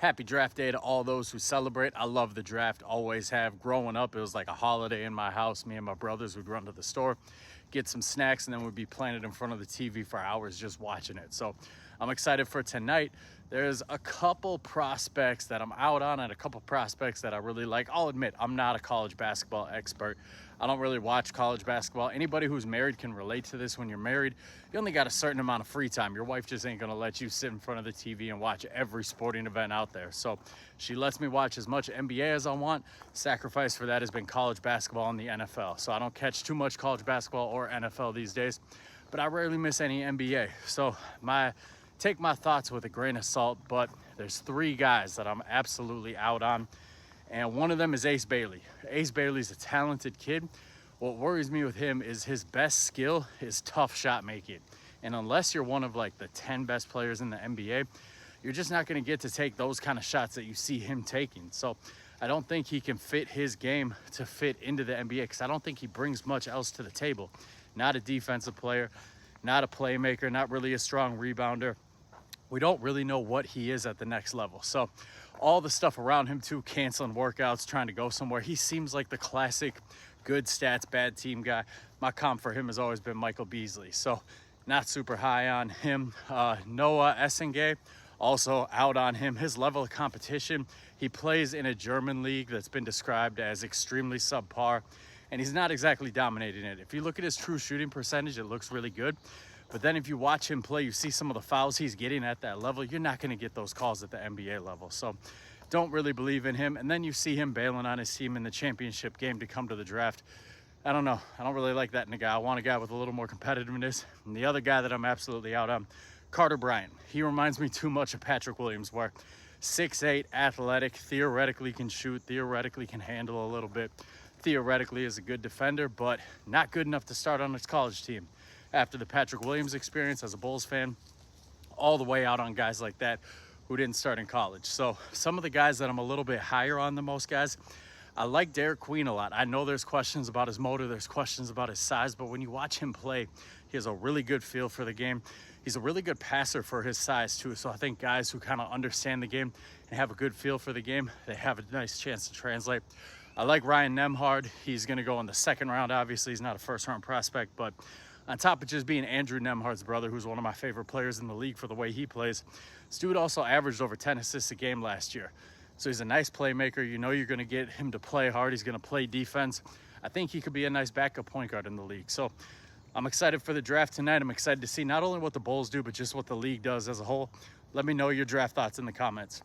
Happy draft day to all those who celebrate. I love the draft, always have. Growing up, it was like a holiday in my house. Me and my brothers would run to the store, get some snacks, and then we'd be planted in front of the TV for hours just watching it. So I'm excited for tonight. There's a couple prospects that I'm out on and a couple prospects that I really like. I'll admit, I'm not a college basketball expert. I don't really watch college basketball. Anybody who's married can relate to this. When you're married, you only got a certain amount of free time. Your wife just ain't gonna let you sit in front of the TV and watch every sporting event out there. So she lets me watch as much NBA as I want. Sacrifice for that has been college basketball and the NFL. So I don't catch too much college basketball or NFL these days, but I rarely miss any NBA. So take my thoughts with a grain of salt, but there's three guys that I'm absolutely out on. And one of them is Ace Bailey. Ace Bailey's a talented kid. What worries me with him is his best skill is tough shot making. And unless you're one of like the 10 best players in the NBA, you're just not going to get to take those kind of shots that you see him taking. So I don't think he can fit his game to fit into the NBA because I don't think he brings much else to the table. Not a defensive player, not a playmaker, not really a strong rebounder. We don't really know what he is at the next level. So all the stuff around him too, canceling workouts, trying to go somewhere. He seems like the classic good stats, bad team guy. My comp for him has always been Michael Beasley. So not super high on him. Noah Essengay, also out on him. His level of competition, he plays in a German league that's been described as extremely subpar, and he's not exactly dominating it. If you look at his true shooting percentage, it looks really good. But then if you watch him play, you see some of the fouls he's getting at that level. You're not going to get those calls at the NBA level. So don't really believe in him. And then you see him bailing on his team in the championship game to come to the draft. I don't know. I don't really like that in a guy. I want a guy with a little more competitiveness. And the other guy that I'm absolutely out on, Carter Bryant. He reminds me too much of Patrick Williams, where 6'8", athletic, theoretically can shoot, theoretically can handle a little bit, theoretically is a good defender, but not good enough to start on his college team. After the Patrick Williams experience as a Bulls fan, all the way out on guys like that who didn't start in college. So some of the guys that I'm a little bit higher on than most guys, I like Derek Queen a lot. I know there's questions about his motor, there's questions about his size, but when you watch him play, he has a really good feel for the game. He's a really good passer for his size too. So I think guys who kind of understand the game and have a good feel for the game, they have a nice chance to translate. I like Ryan Nembhard. He's gonna go in the second round. Obviously, he's not a first round prospect, but on top of just being Andrew Nembhard's brother, who's one of my favorite players in the league for the way he plays, this dude also averaged over 10 assists a game last year. So he's a nice playmaker. You know you're going to get him to play hard. He's going to play defense. I think he could be a nice backup point guard in the league. So I'm excited for the draft tonight. I'm excited to see not only what the Bulls do, but just what the league does as a whole. Let me know your draft thoughts in the comments.